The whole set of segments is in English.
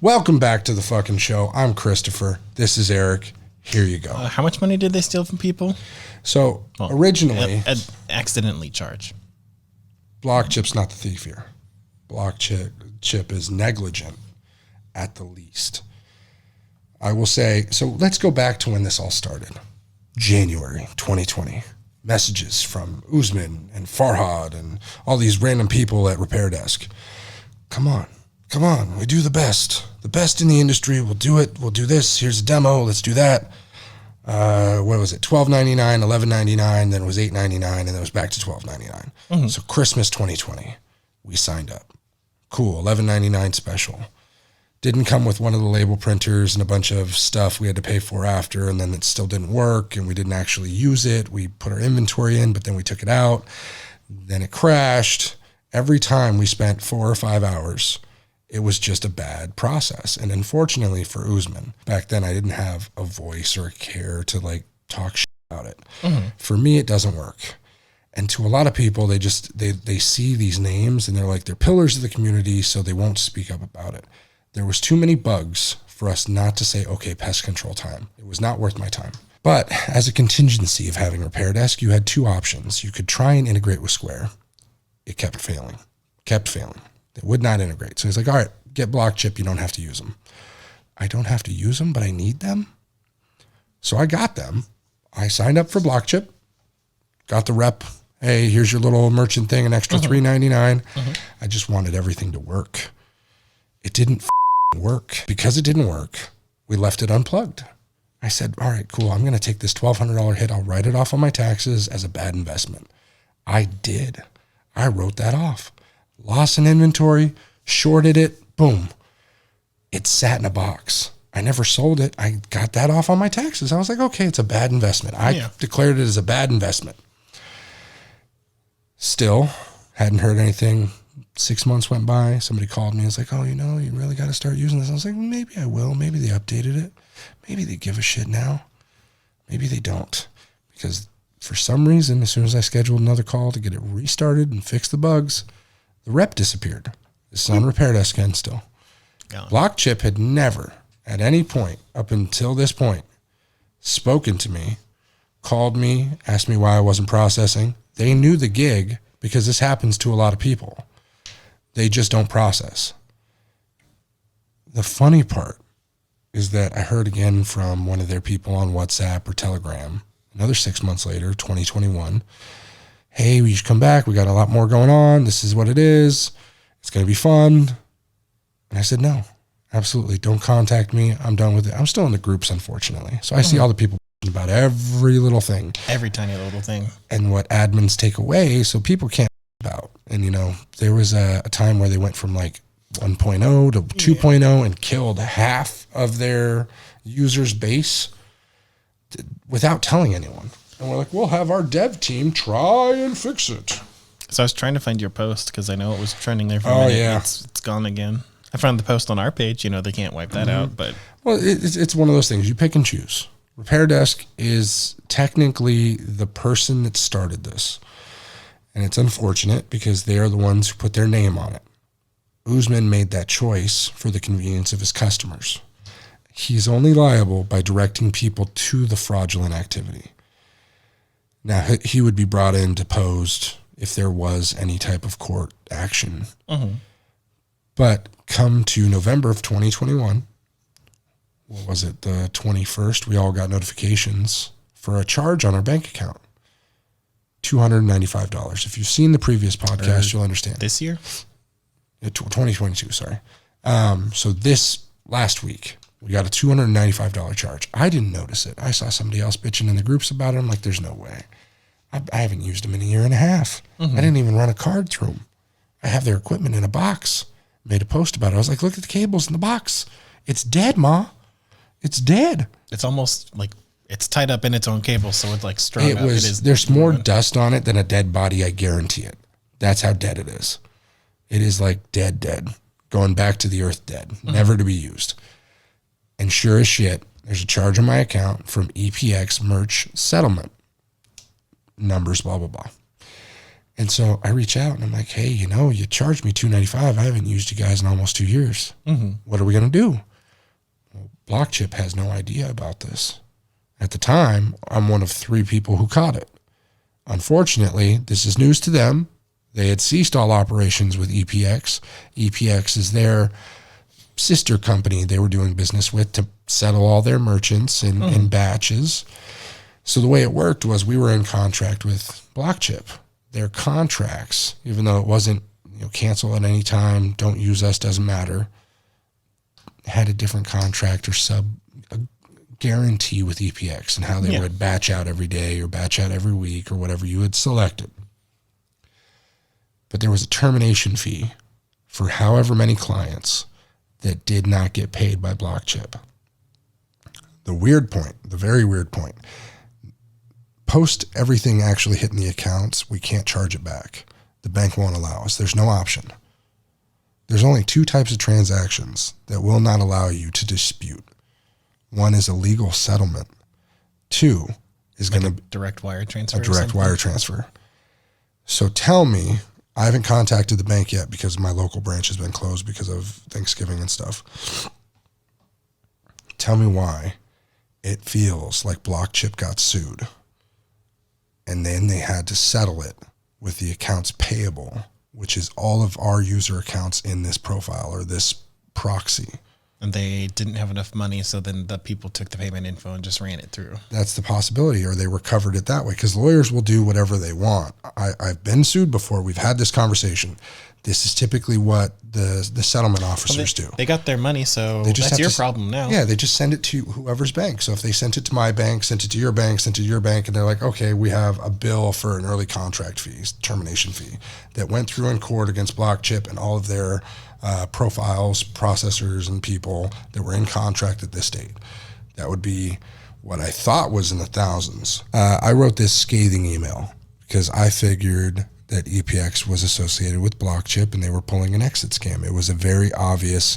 Welcome back to the fucking show. I'm Christopher. This is Eric. Here you go. How much money did they steal from people? So originally, accidentally charge. Blockchyp's not the thief here. Blockchyp is negligent at the least. I will say, so let's go back to when this all started. January 2020. Messages from Usman and Farhad and all these random people at Repair Desk. Come on, we do the best. The best in the industry. We'll do it. We'll do this. Here's a demo. Let's do that. What was it? $12.99, $11.99, then it was $8.99, and then it was back to $12.99. Mm-hmm. So Christmas 2020, we signed up. Cool, $11.99 special. Didn't come with one of the label printers and a bunch of stuff we had to pay for after, and then it still didn't work, and we didn't actually use it. We put our inventory in, but then we took it out. Then it crashed. Every time we spent 4 or 5 hours, it was just a bad process. And unfortunately for Usman, back then I didn't have a voice or a care to like talk shit about it. Mm-hmm. For me, it doesn't work. And to a lot of people, they see these names and they're like, they're pillars of the community, so they won't speak up about it. There was too many bugs for us not to say, okay, pest control time. It was not worth my time. But as a contingency of having Repair Desk, you had 2 options. You could try and integrate with Square. It kept failing. They would not integrate. So he's like, all right, get Blockchyp. You don't have to use them. I don't have to use them, but I need them. So I got them. I signed up for Blockchyp, got the rep. Hey, here's your little merchant thing, an extra $3.99. I just wanted everything to work. It didn't work. Because it didn't work, we left it unplugged. I said, all right, cool. I'm going to take this $1,200 hit. I'll write it off on my taxes as a bad investment. I did. I wrote that off. Lost an inventory, shorted it, boom. It sat in a box. I never sold it. I got that off on my taxes. I was like, okay, it's a bad investment. I declared it as a bad investment. Still, hadn't heard anything. 6 months went by. Somebody called me and was like, oh, you really got to start using this. I was like, maybe I will. Maybe they updated it. Maybe they give a shit now. Maybe they don't. Because for some reason, as soon as I scheduled another call to get it restarted and fix the bugs, the rep disappeared. This is on Repair Desk again still. Blockchyp had never, at any point up until this point, spoken to me, called me, asked me why I wasn't processing. They knew the gig because this happens to a lot of people. They just don't process. The funny part is that I heard again from one of their people on WhatsApp or Telegram, another 6 months later, 2021, hey, we should come back. We got a lot more going on. This is what it is. It's going to be fun. And I said, no, absolutely. Don't contact me. I'm done with it. I'm still in the groups, unfortunately. So I see all the people about every little thing. Every tiny little thing. And what admins take away so people can't about. And, there was a time where they went from like 1.0 to 2.0 and killed half of their users' base without telling anyone. And we're like, we'll have our dev team try and fix it. So I was trying to find your post because I know it was trending there for a minute. Yeah. It's gone again. I found the post on our page. They can't wipe that out. But it's one of those things. You pick and choose. Repair Desk is technically the person that started this. And it's unfortunate because they are the ones who put their name on it. Usman made that choice for the convenience of his customers. He's only liable by directing people to the fraudulent activity. Now, he would be brought in, deposed, if there was any type of court action. Mm-hmm. But come to November of 2021, what was it, the 21st, we all got notifications for a charge on our bank account. $295. If you've seen the previous podcast, you'll understand. This year? 2022, sorry. So this last week, we got a $295 charge. I didn't notice it. I saw somebody else bitching in the groups about it. I'm like, there's no way. I haven't used them in a year and a half. Mm-hmm. I didn't even run a card through them. I have their equipment in a box. Made a post about it. I was like, look at the cables in the box. It's dead, Ma. It's dead. It's almost like it's tied up in its own cable, so it's like strung up. There's more dust on it than a dead body, I guarantee it. That's how dead it is. It is like dead. Going back to the earth dead. Mm-hmm. Never to be used. And sure as shit, there's a charge on my account from EPX merch settlement. Numbers, blah, blah, blah. And so I reach out and I'm like, hey, you charged me $295. I haven't used you guys in almost 2 years. Mm-hmm. What are we going to do? Well, Blockchyp has no idea about this. At the time, I'm one of 3 people who caught it. Unfortunately, this is news to them. They had ceased all operations with EPX. EPX is their sister company they were doing business with to settle all their merchants in batches. So the way it worked was we were in contract with Blockchyp. Their contracts, even though it wasn't cancel at any time, don't use us, doesn't matter, had a different contract or a guarantee with EPX and how they would batch out every day or batch out every week or whatever you had selected. But there was a termination fee for however many clients that did not get paid by Blockchyp. The very weird point, post everything actually hitting the accounts, we can't charge it back. The bank won't allow us. There's no option. There's only 2 types of transactions that will not allow you to dispute. One is a legal settlement. 2 is going to be direct wire transfer. A direct wire transfer. So tell me, I haven't contacted the bank yet because my local branch has been closed because of Thanksgiving and stuff. Tell me why it feels like Blockchyp got sued and then they had to settle it with the accounts payable, which is all of our user accounts in this profile or this proxy. And they didn't have enough money, so then the people took the payment info and just ran it through. That's the possibility, or they recovered it that way, because lawyers will do whatever they want. I've been sued before. We've had this conversation. This is typically what the settlement officers do. They got their money, so that's your problem now. Yeah, they just send it to whoever's bank. So if they sent it to my bank, sent it to your bank, sent it to your bank, and they're like, okay, we have a bill for an early contract fee, termination fee, that went through in court against Blockchyp and all of their profiles, processors, and people that were in contract at this date. That would be what I thought was in the thousands. I wrote this scathing email because I figured that EPX was associated with Blockchyp and they were pulling an exit scam. It was a very obvious,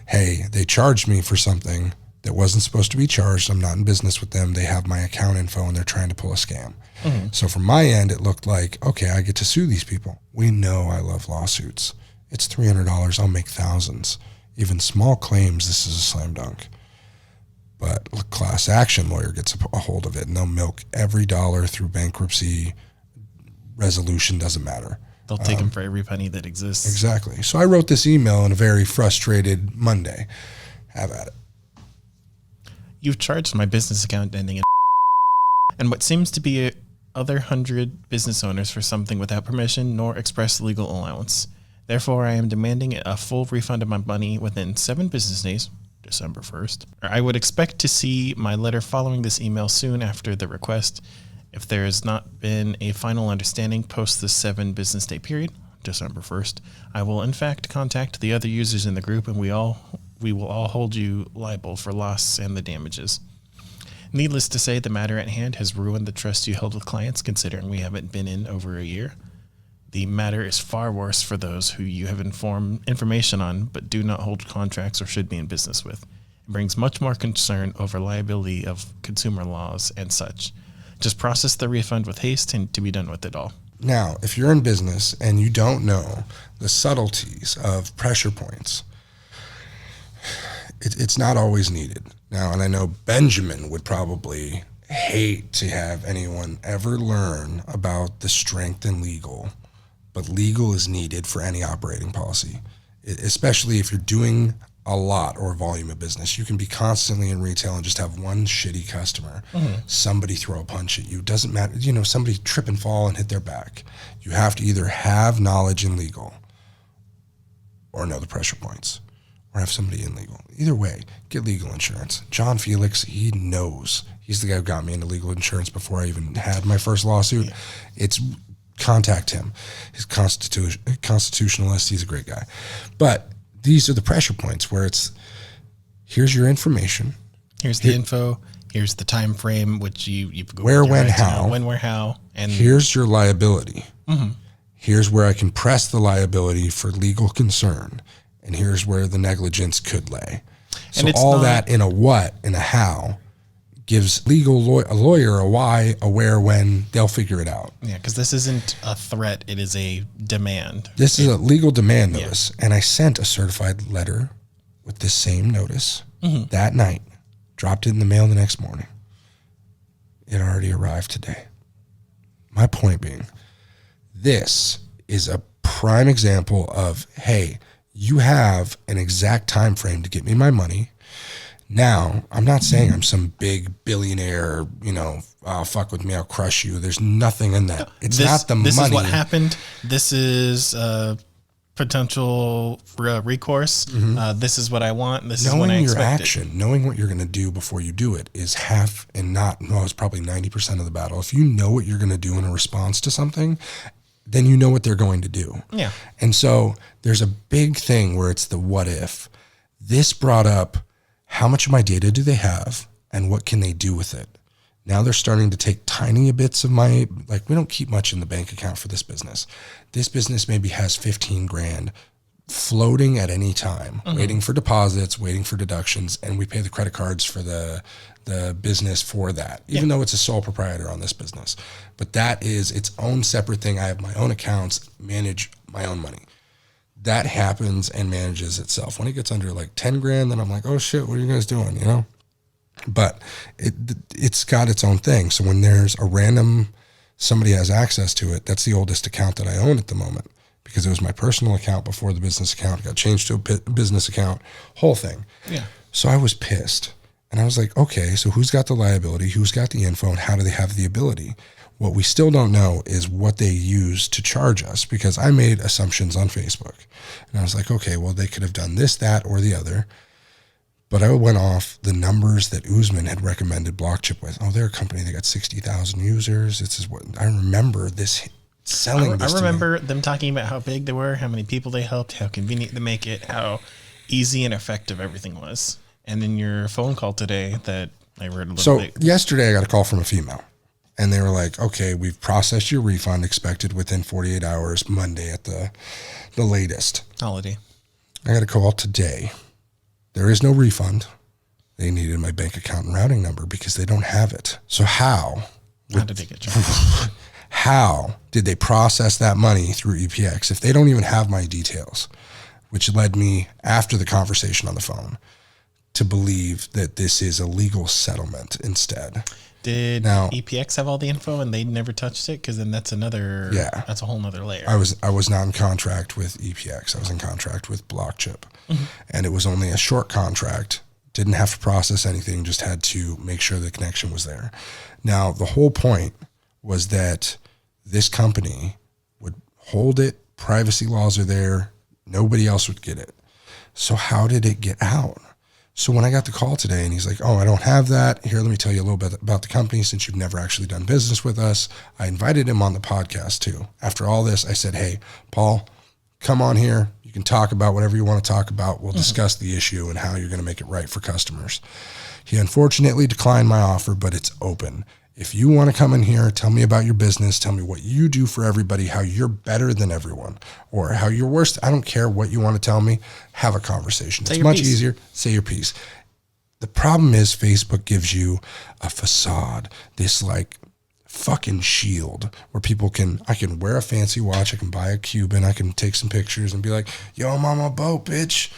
hey, they charged me for something that wasn't supposed to be charged. I'm not in business with them. They have my account info and they're trying to pull a scam. Mm-hmm. So from my end, it looked like, okay, I get to sue these people. We know I love lawsuits. It's $300. I'll make thousands. Even small claims, this is a slam dunk. But a class action lawyer gets a hold of it and they'll milk every dollar through bankruptcy. Resolution doesn't matter. They'll take them for every penny that exists. Exactly. So I wrote this email on a very frustrated Monday. Have at it. You've charged my business account ending in and what seems to be other 100 business owners for something without permission nor express legal allowance. Therefore, I am demanding a full refund of my money within 7 business days, December 1st. I would expect to see my letter following this email soon after the request. If there has not been a final understanding post the 7 business day period, December 1st, I will in fact contact the other users in the group and we will all hold you liable for loss and the damages. Needless to say, the matter at hand has ruined the trust you held with clients, considering we haven't been in over a year. The matter is far worse for those who you have information on but do not hold contracts or should be in business with. It brings much more concern over liability of consumer laws and such. Just process the refund with haste and to be done with it all. Now, if you're in business and you don't know the subtleties of pressure points, it's not always needed. Now, and I know Benjamin would probably hate to have anyone ever learn about the strength in legal, but legal is needed for any operating policy, especially if you're doing a lot or volume of business. You can be constantly in retail and just have one shitty customer, somebody throw a punch at you. Doesn't matter, somebody trip and fall and hit their back. You have to either have knowledge in legal or know the pressure points or have somebody in legal. Either way, get legal insurance. John Felix, he knows. He's the guy who got me into legal insurance before I even had my first lawsuit. Yeah. Contact him. He's constitutionalist. He's a great guy. But these are the pressure points where it's, here's your information. Here's the info. Here's the time frame, which you go where, when, how. When, where, how. And here's your liability. Mm-hmm. Here's where I can press the liability for legal concern. And here's where the negligence could lay. So all that in a what and a how gives a lawyer a why, a where, when. They'll figure it out. Yeah, because this isn't a threat. It is a demand. This is a legal demand notice. And I sent a certified letter with this same notice that night, dropped it in the mail the next morning. It already arrived today. My point being, this is a prime example of, hey, you have an exact time frame to get me my money. Now, I'm not saying I'm some big billionaire, fuck with me, I'll crush you. There's nothing in that. It's not the money. This is what happened. This is potential recourse. This is what I want. This is what I expect. Knowing your action, knowing what you're going to do before you do it is it's probably 90% of the battle. If you know what you're going to do in a response to something, then you know what they're going to do. Yeah. And so there's a big thing where it's the what if. This brought up how much of my data do they have and what can they do with it? Now they're starting to take tiny bits of we don't keep much in the bank account for this business. This business maybe has 15 grand floating at any time, waiting for deposits, waiting for deductions, and we pay the credit cards for the business for that, even though it's a sole proprietor on this business. But that is its own separate thing. I have my own accounts, manage my own money. That happens and manages itself. When it gets under 10 grand, then I'm like, oh shit, what are you guys doing? But it's got its own thing. So when there's a random, somebody has access to it, that's the oldest account that I own at the moment, because it was my personal account before the business account got changed to a business account, whole thing. Yeah. So I was pissed and I was like, okay, so who's got the liability? Who's got the info, and how do they have the ability? What we still don't know is what they use to charge us, because I made assumptions on Facebook and I was like, okay, well, they could have done this, that, or the other. But I went off the numbers that Usman had recommended Blockchyp with. Oh, they're a company that got 60,000 users. This is what I remember this selling. I remember them talking about how big they were, how many people they helped, how convenient to make it, how easy and effective everything was. And then your phone call today that I read a little bit. So yesterday I got a call from a female, and they were like, okay, we've processed your refund, expected within 48 hours, Monday at the latest. Holiday. I got a call today. There is no refund. They needed my bank account and routing number because they don't have it. So how did they get charged? How did they process that money through EPX if they don't even have my details? Which led me, after the conversation on the phone, to believe that this is a legal settlement instead. Did EPX have all the info and they never touched it? Because then that's that's a whole nother layer. I was not in contract with EPX. I was in contract with Blockchyp. And it was only a short contract. Didn't have to process anything, just had to make sure the connection was there. Now, the whole point was that this company would hold it. Privacy laws are there. Nobody else would get it. So how did it get out? So when I got the call today and he's like, oh, I don't have that. Here, let me tell you a little bit about the company since you've never actually done business with us. I invited him on the podcast too. After all this, I said, hey, Paul, come on here. You can talk about whatever you want to talk about. We'll discuss the issue and how you're going to make it right for customers. He unfortunately declined my offer, but it's open. If you want to come in here, tell me about your business, tell me what you do for everybody, how you're better than everyone, or how you're worse. I don't care what you want to tell me. Have a conversation. It's much easier. Say your piece. The problem is Facebook gives you a facade, this fucking shield where I can wear a fancy watch, I can buy a Cuban, I can take some pictures and be like, yo, I'm on my boat, bitch.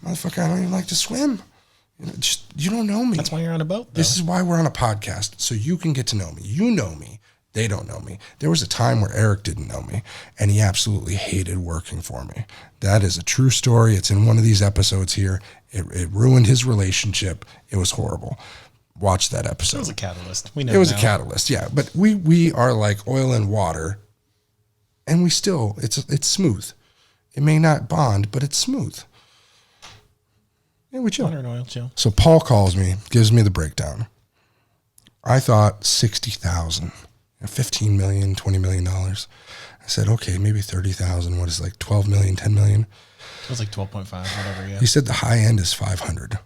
Motherfucker, I don't even like to swim. You don't know me. That's why you're on a boat, though. This is why we're on a podcast, so you can get to know me. You know me. They don't know me. There was a time where Eric didn't know me, and he absolutely hated working for me. That is a true story. It's in one of these episodes here. It ruined his relationship. It was horrible. Watch that episode. It was a catalyst. We know it was a catalyst, yeah. But we are like oil and water, and it's smooth. It may not bond, but it's smooth. Yeah, we chill. Water and oil, chill. So Paul calls me, gives me the breakdown. I thought 60,000, $15 million, $20 million. I said, okay, maybe 30,000. What is 12 million, 10 million? It was 12.5, whatever, yeah. He said the high end is 500.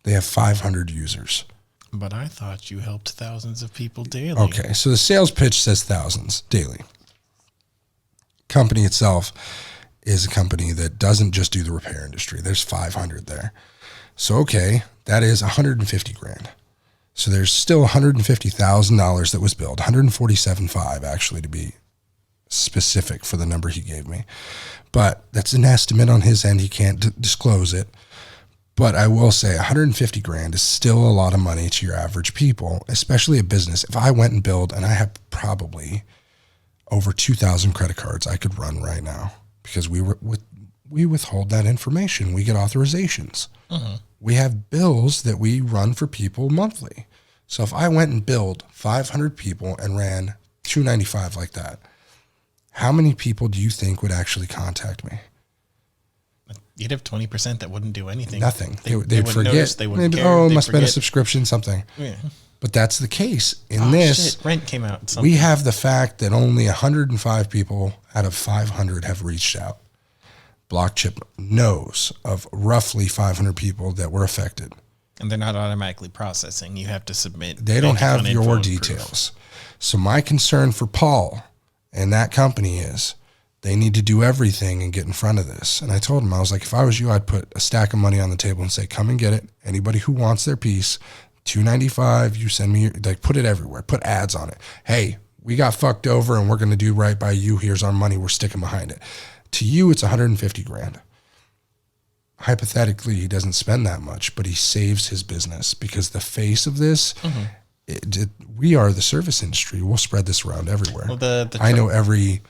They have 500 users. But I thought you helped thousands of people daily. Okay, so the sales pitch says thousands daily. Company itself is a company that doesn't just do the repair industry. There's 500 there. So, okay, that is 150 grand. So there's still $150,000 that was billed, 147.5 actually to be specific for the number he gave me. But that's an estimate on his end. He can't disclose it. But I will say $150,000 is still a lot of money to your average people, especially a business. If I went and billed, and I have probably over 2,000 credit cards I could run right now because we withhold that information. We get authorizations. We have bills that we run for people monthly. So if I went and billed 500 people and ran $295 like that, how many people do you think would actually contact me? You'd have 20% that wouldn't do anything. Nothing. They'd wouldn't forget. Notice, they wouldn't care. Oh, They'd must have been a forget. subscription, something. Yeah. But that's the case. In this, shit. Rent came out. we have the fact that only 105 people out of 500 have reached out. Blockchyp knows of roughly 500 people that were affected. And they're not automatically processing. You have to submit. They don't have bank account your info and details. So my concern for Paul and that company is they need to do everything and get in front of this. And I told him, I was like, if I was you, I'd put a stack of money on the table and say, come and get it. Anybody who wants their piece, $295, you send me, like, put it everywhere. Put ads on it. Hey, we got fucked over and we're going to do right by you. Here's our money. We're sticking behind it. To you, it's $150,000. Hypothetically, he doesn't spend that much, but he saves his business because the face of this, we are the service industry. We'll spread this around everywhere. Well, I know every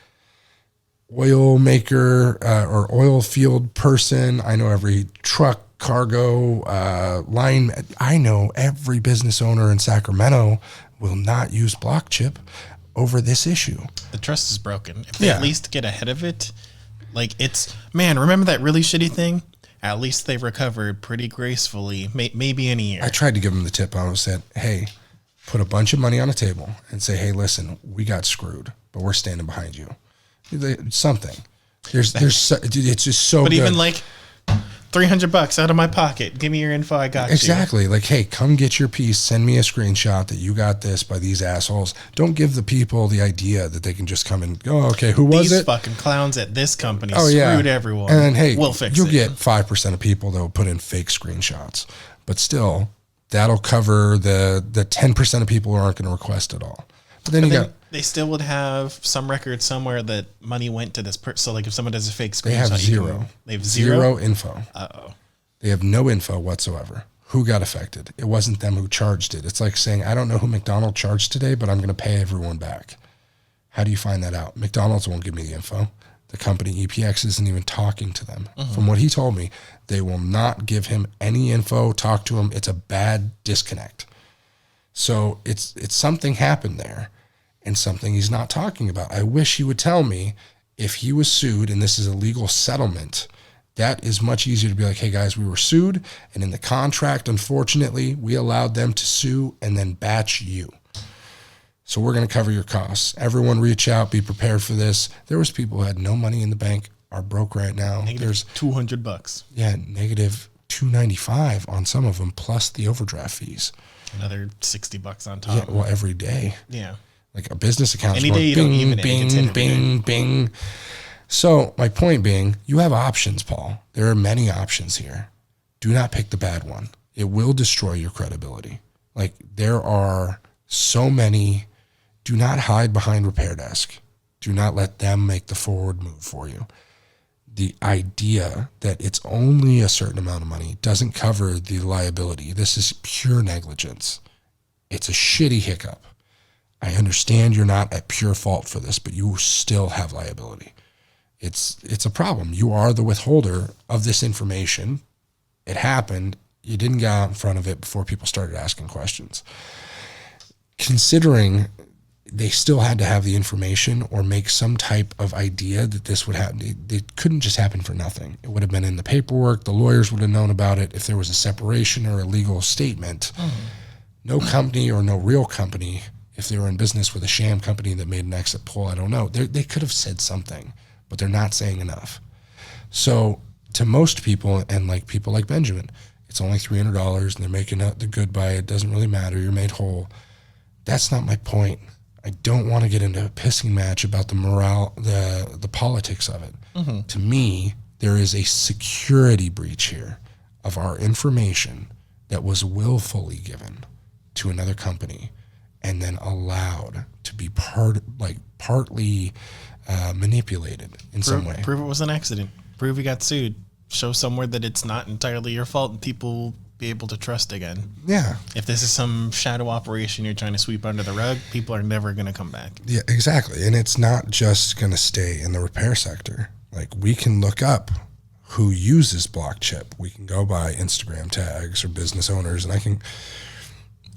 oil maker or oil field person. I know every truck, cargo, line. I know every business owner in Sacramento will not use Blockchyp over this issue. The trust is broken. If they at least get ahead of it, like remember that really shitty thing? At least they recovered pretty gracefully, maybe in a year. I tried to give them the tip. I said, hey, put a bunch of money on a table and say, hey, listen, we got screwed, but we're standing behind you. Something. It's just so but good. Even like $300 out of my pocket. Give me your info. I got exactly. Like, hey, come get your piece. Send me a screenshot that you got this by these assholes. Don't give the people the idea that they can just come and go, okay, who was These it? fucking clowns at this company screwed everyone. And then, hey, we'll fix you'll it. get 5% of people that will put in fake screenshots. But still, that'll cover the 10% of people who aren't going to request at all. But then they still would have some record somewhere that money went to this person. So, like, if someone does a fake screenshot, they have zero. They have zero info. Uh-oh. They have no info whatsoever. Who got affected? It wasn't them who charged it. It's like saying, I don't know who McDonald's charged today, but I'm going to pay everyone back. How do you find that out? McDonald's won't give me the info. The company EPX isn't even talking to them. From what he told me, they will not give him any info, talk to him. It's a bad disconnect. So it's something happened there and something he's not talking about. I wish he would tell me if he was sued and this is a legal settlement. That is much easier to be like, hey guys, we were sued, and in the contract, unfortunately, we allowed them to sue and then batch you. So we're going to cover your costs. Everyone reach out, be prepared for this. There was people who had no money in the bank, are broke right now. There's $200. Yeah, negative $295 on some of them, plus the overdraft fees. Another $60 on top. Yeah, well, every day. Yeah. Like a business account. Any day you don't even bing. So my point being, you have options, Paul. There are many options here. Do not pick the bad one. It will destroy your credibility. Like, there are so many. Do not hide behind Repair Desk. Do not let them make the forward move for you. The idea that it's only a certain amount of money doesn't cover the liability. This is pure negligence. It's a shitty hiccup. I understand you're not at pure fault for this, but you still have liability. It's a problem. You are the withholder of this information. It happened. You didn't get out in front of it before people started asking questions. Considering they still had to have the information or make some type of idea that this would happen. It couldn't just happen for nothing. It would have been in the paperwork. The lawyers would have known about it if there was a separation or a legal statement. No company or no real company, if they were in business with a sham company that made an exit poll, I don't know. They could have said something, but they're not saying enough. So to most people, and like people like Benjamin, it's only $300 and they're making out the good by it. It doesn't really matter. You're made whole. That's not my point. I don't want to get into a pissing match about the morale, the politics of it. To me, there is a security breach here of our information that was willfully given. to another company and then allowed to be partly manipulated in some way. Prove it was an accident. Prove you got sued. Show somewhere that it's not entirely your fault and people will be able to trust again. Yeah. If this is some shadow operation you're trying to sweep under the rug, people are never going to come back. Yeah, exactly. And it's not just going to stay in the repair sector. Like, we can look up who uses Blockchyp. We can go by Instagram tags or business owners, and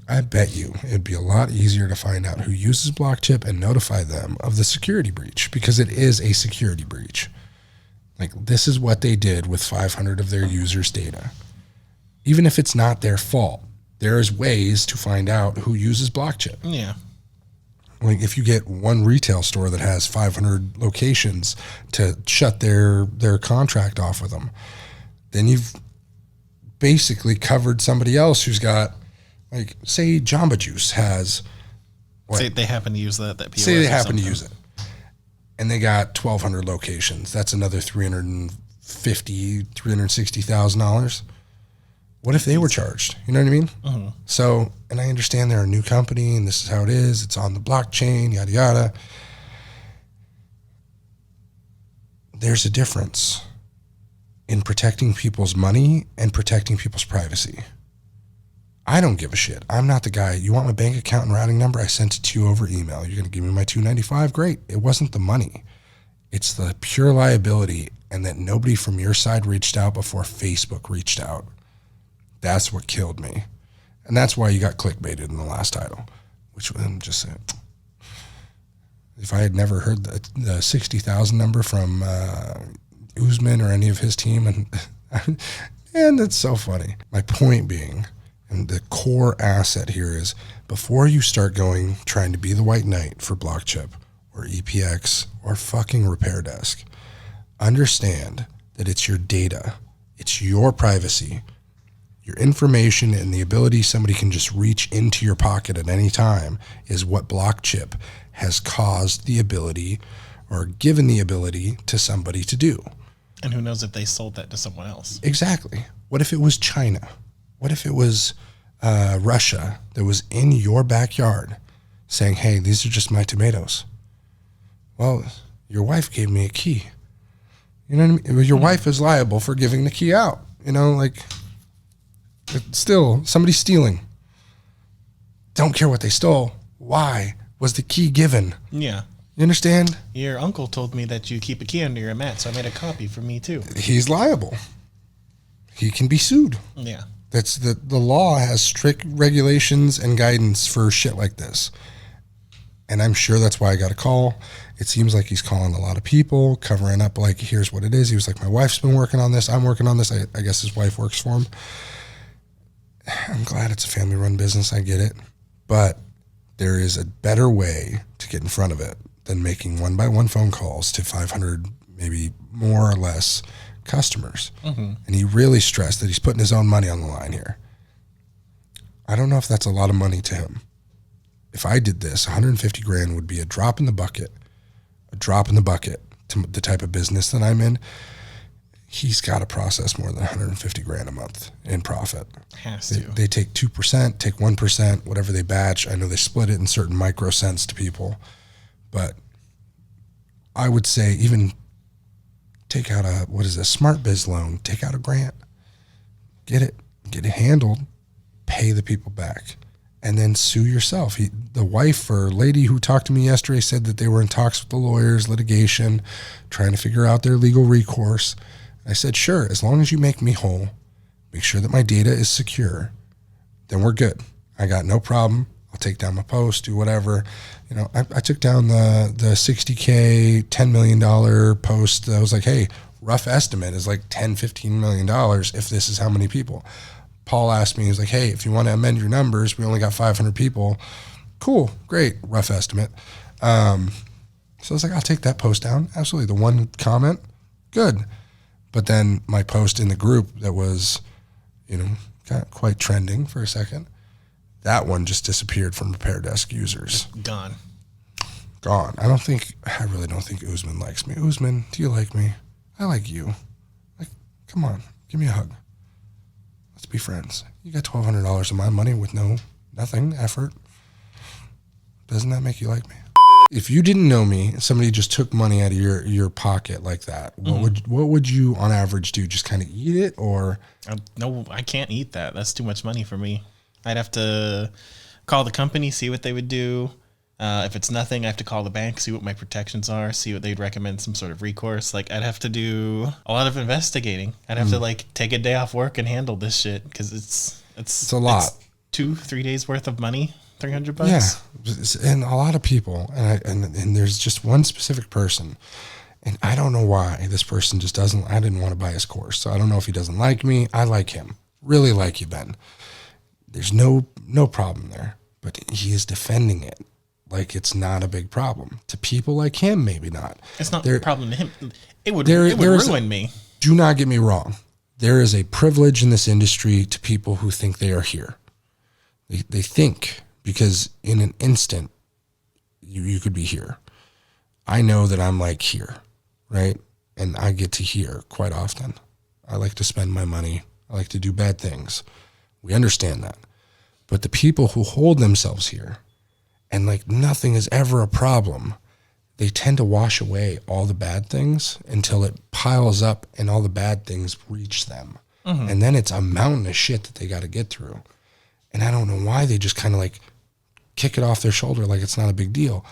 I bet you it'd be a lot easier to find out who uses Blockchyp and notify them of the security breach, because it is a security breach. Like, this is what they did with 500 of their users' data. Even if it's not their fault, there's ways to find out who uses Blockchyp. Yeah. Like, if you get one retail store that has 500 locations to shut their contract off with them, then you've basically covered somebody else who's got, like, say Jamba Juice has what? Say they happen to use that POS. Say they happen to use it, and they got 1,200 locations. That's another $360,000. What if they were charged? You know what I mean? Mm-hmm. So, and I understand they're a new company and this is how it is. It's on the blockchain, yada, yada. There's a difference in protecting people's money and protecting people's privacy. I don't give a shit. I'm not the guy. You want my bank account and routing number? I sent it to you over email. You're going to give me my $295? Great. It wasn't the money. It's the pure liability, and that nobody from your side reached out before Facebook reached out. That's what killed me. And that's why you got clickbaited in the last title, which I'm just saying, if I had never heard the 60,000 number from Usman or any of his team, and that's so funny. My point being, and the core asset here is, before you start trying to be the white knight for Blockchyp or EPX or fucking Repair Desk, understand that it's your data, it's your privacy, your information, and the ability somebody can just reach into your pocket at any time is what Blockchyp has caused the ability, or given the ability, to somebody to do. And who knows if they sold that to someone else. Exactly. What if it was China? What if it was Russia that was in your backyard saying, hey, these are just my tomatoes? Well, your wife gave me a key. You know what I mean? Your wife is liable for giving the key out. You know, like, it's still somebody's stealing. Don't care what they stole. Why was the key given? Yeah. You understand? Your uncle told me that you keep a key under your mat, so I made a copy for me too. He's liable. He can be sued. Yeah. That's the law has strict regulations and guidance for shit like this. And I'm sure that's why I got a call. It seems like he's calling a lot of people, covering up, like, here's what it is. He was like, my wife's been working on this. I'm working on this. I guess his wife works for him. I'm glad it's a family-run business. I get it. But there is a better way to get in front of it than making one-by-one phone calls to 500, maybe more or less, customers. Mm-hmm. And he really stressed that he's putting his own money on the line here. I don't know if that's a lot of money to him. If I did this, 150 grand would be a drop in the bucket to the type of business that I'm in. He's got to process more than 150 grand a month in profit. Has to. They take 2%, take 1%, whatever they batch. I know they split it in certain micro cents to people, but I would say even take out a smart biz loan, take out a grant, get it handled, pay the people back, and then sue yourself. The wife or lady who talked to me yesterday said that they were in talks with the lawyers, litigation, trying to figure out their legal recourse. I said, sure, as long as you make me whole, make sure that my data is secure, then we're good. I got no problem. I'll take down my post, do whatever. You know, I took down the $60K, $10 million post. I was like, hey, rough estimate is like $10-15 million if this is how many people. Paul asked me, he was like, hey, if you want to amend your numbers, we only got 500 people. Cool, great, rough estimate. So I was like, I'll take that post down. Absolutely. The one comment, good. But then my post in the group that was, you know, quite trending for a second, that one just disappeared from Repair Desk users. Gone. I really don't think Usman likes me. Usman, do you like me? I like you. Like, come on, give me a hug. Let's be friends. You got $1,200 of my money with no Nothing. Effort. Doesn't that make you like me? If you didn't know me, somebody just took money out of your pocket like that, what would you on average do? Just kind of eat it, or? No, I can't eat that. That's too much money for me. I'd have to call the company, see what they would do. If it's nothing, I have to call the bank, see what my protections are, see what they'd recommend, some sort of recourse. Like, I'd have to do a lot of investigating. I'd have to like take a day off work and handle this shit because it's a lot. It's 2-3 days worth of money. $300. Yeah, and a lot of people, and there's just one specific person, and I don't know why this person just doesn't. I didn't want to buy his course, so I don't know if he doesn't like me. I like him, really like you, Ben. There's no problem there, but he is defending it like it's not a big problem to people like him. Maybe not. It's not a problem to him. It would ruin me. Do not get me wrong. There is a privilege in this industry to people who think they are here. They think. Because in an instant, you could be here. I know that I'm like here, right? And I get to here quite often. I like to spend my money. I like to do bad things. We understand that. But the people who hold themselves here and like nothing is ever a problem, they tend to wash away all the bad things until it piles up and all the bad things reach them. Mm-hmm. And then it's a mountain of shit that they got to get through. And I don't know why they just kind of like kick it off their shoulder like it's not a big deal.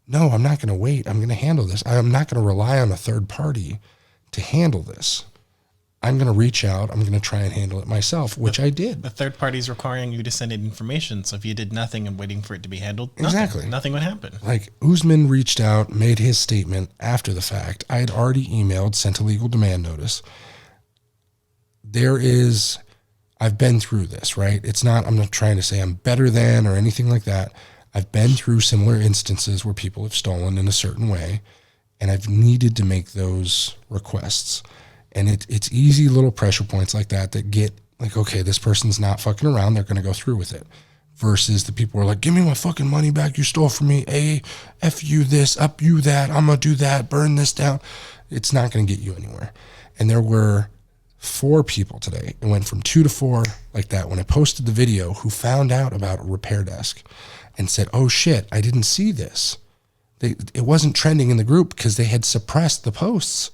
No, I'm not going to wait. I'm going to handle this. I'm not going to rely on a third party to handle this. I'm going to reach out. I'm going to try and handle it myself, which I did. The third party is requiring you to send in information. So if you did nothing and waiting for it to be handled, nothing would happen. Like Usman reached out, made his statement after the fact. I had already emailed, sent a legal demand notice. I've been through this, right? I'm not trying to say I'm better than or anything like that. I've been through similar instances where people have stolen in a certain way, and I've needed to make those requests. And it's easy little pressure points like that get like, okay, this person's not fucking around. They're going to go through with it. Versus the people who are like, give me my fucking money back. You stole from me. A, F you this, up you that. I'm going to do that. Burn this down. It's not going to get you anywhere. And there were 4 people today. It went from 2 to 4 like that when I posted the video who found out about a repair desk and said, oh shit, I didn't see this. It wasn't trending in the group because they had suppressed the posts.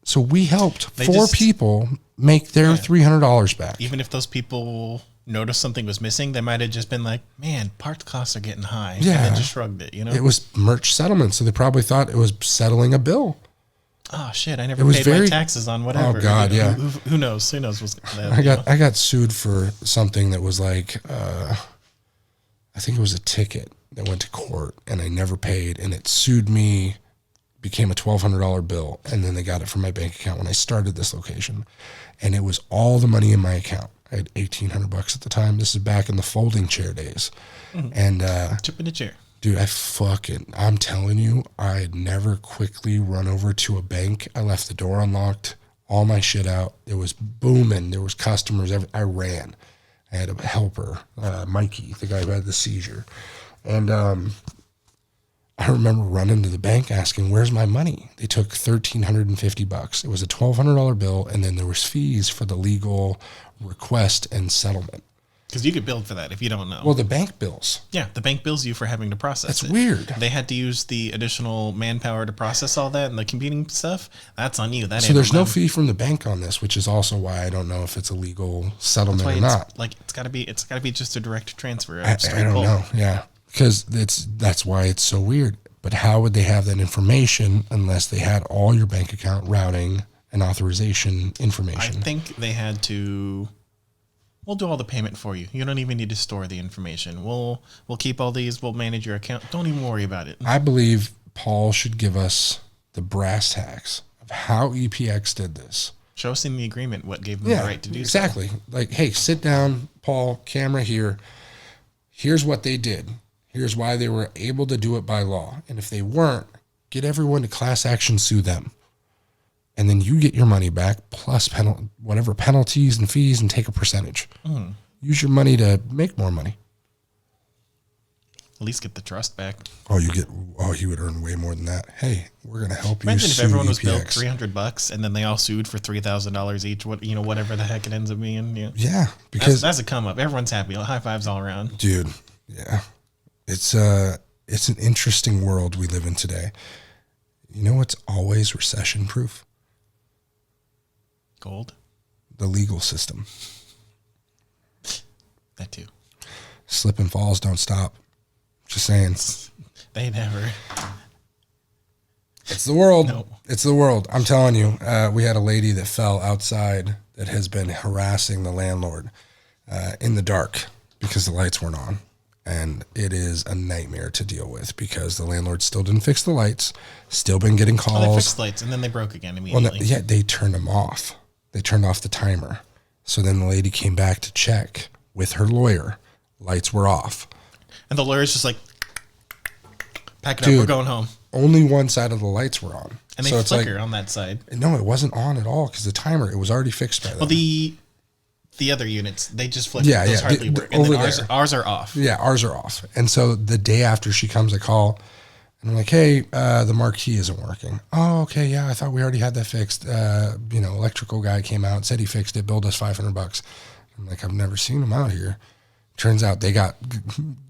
So we helped 4 people make their $300 back. Even if those people noticed something was missing, they might have just been like, man, parts costs are getting high. Yeah. And then just shrugged it, It was merch settlement. So they probably thought it was settling a bill. Oh shit! I never paid my taxes on whatever. Oh god, yeah. Who knows? Who knows what's that? I got sued for something that was like, I think it was a ticket that went to court, and I never paid, and it sued me, became a $1,200 bill, and then they got it from my bank account when I started this location, and it was all the money in my account. I had $1,800 at the time. This is back in the folding chair days, and chip in the chair. Dude, I'm telling you, I had never quickly run over to a bank. I left the door unlocked, all my shit out. It was booming. There was customers. I ran. I had a helper, Mikey, the guy who had the seizure. And I remember running to the bank asking, where's my money? They took $1,350. It was a $1,200 bill, and then there was fees for the legal request and settlement. Because you get billed for that if you don't know. Well, the bank bills. Yeah, the bank bills you for having to process it. That's weird. They had to use the additional manpower to process all that and the competing stuff. That's on you. So there's no fee from the bank on this, which is also why I don't know if it's a legal settlement or not. Like it's gotta be just a direct transfer. I don't know. Yeah, because that's why it's so weird. But how would they have that information unless they had all your bank account routing and authorization information? I think they had to. We'll do all the payment for you. You don't even need to store the information. We'll keep all these. We'll manage your account. Don't even worry about it. I believe Paul should give us the brass tacks of how EPX did this. Show us in the agreement what gave them the right to do exactly. Like, hey, sit down, Paul, camera here. Here's what they did. Here's why they were able to do it by law. And if they weren't, get everyone to class action sue them. And then you get your money back plus whatever penalties and fees and take a percentage. Use your money to make more money. At least get the trust back. You would earn way more than that. Hey, we're going to help you. Imagine if everyone was billed $300 and then they all sued for $3,000 each. Whatever the heck it ends up being. Yeah, because that's a come up. Everyone's happy. High fives all around, dude. Yeah, it's an interesting world we live in today. You know what's always recession proof? Gold. The legal system. That too. Slip and falls don't stop. Just saying. They never. It's the world. No. It's the world. I'm telling you, we had a lady that fell outside that has been harassing the landlord in the dark because the lights weren't on. And it is a nightmare to deal with because the landlord still didn't fix the lights, still been getting calls. They fixed the lights and then they broke again immediately. Well, they turned them off. They turned off the timer. So then the lady came back to check with her lawyer. Lights were off. And the lawyer's just like, pack it up, we're going home. Only one side of the lights were on. And they flicker on that side. No, it wasn't on at all because the timer, it was already fixed by then. Well, the other units, they just flicker. Yeah, Those hardly work. And then ours are off. Yeah, ours are off. And so the day after she comes, I call, and I'm like, hey, the marquee isn't working. Oh, okay, yeah, I thought we already had that fixed. Electrical guy came out, said he fixed it, billed us $500. I'm like, I've never seen him out here. Turns out they got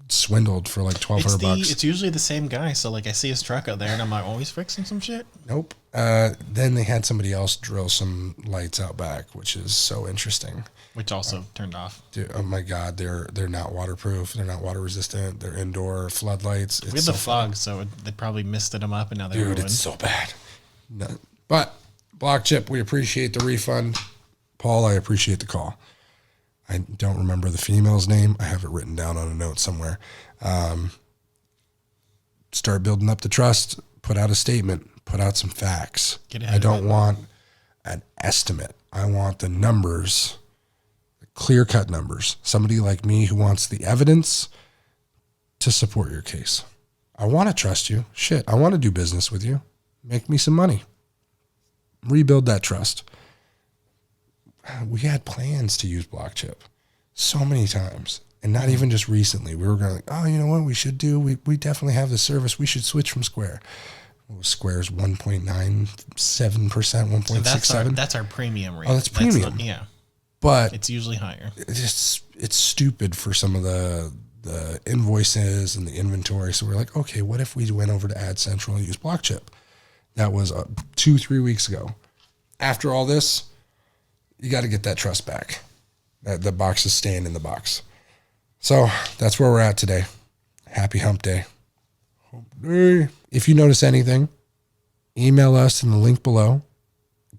swindled for like $1,200. It's usually the same guy. So like I see his truck out there and I'm like, oh, he's fixing some shit. Nope. Then they had somebody else drill some lights out back, which is so interesting. Which also turned off. Dude, oh my God, they're not waterproof. They're not water resistant. They're indoor floodlights. We had the fog, so they probably misted them up and now they're ruined. It's so bad. No. But Blockchyp, we appreciate the refund. Paul, I appreciate the call. I don't remember the female's name. I have it written down on a note somewhere. Start building up the trust. Put out a statement. Put out some facts. I don't want an estimate. I want the numbers, clear-cut numbers. Somebody like me who wants the evidence to support your case. I want to trust you. Shit, I want to do business with you. Make me some money. Rebuild that trust. We had plans to use Blockchyp so many times, and not even just recently. We were going like, oh, you know what we should do? We definitely have the service. We should switch from Square. Well, Square's 1.97%, 1.67. That's our premium rate. Oh, that's premium. Yeah. But it's usually higher. It's stupid for some of the invoices and the inventory. So we're like, okay, what if we went over to Ad Central and used Blockchyp? That was 2-3 weeks ago. After all this, you got to get that trust back. The box is staying in the box. So that's where we're at today. Happy hump day. If you notice anything, email us in the link below.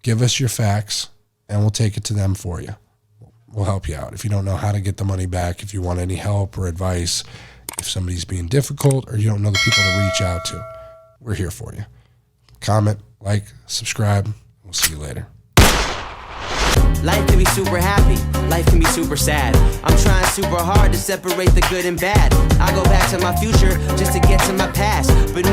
Give us your facts, and we'll take it to them for you. We'll help you out. If you don't know how to get the money back, if you want any help or advice, if somebody's being difficult or you don't know the people to reach out to, we're here for you. Comment, like, subscribe. We'll see you later. Life can be super happy, life can be super sad. I'm trying super hard to separate the good and bad. I go back to my future just to get to my past, but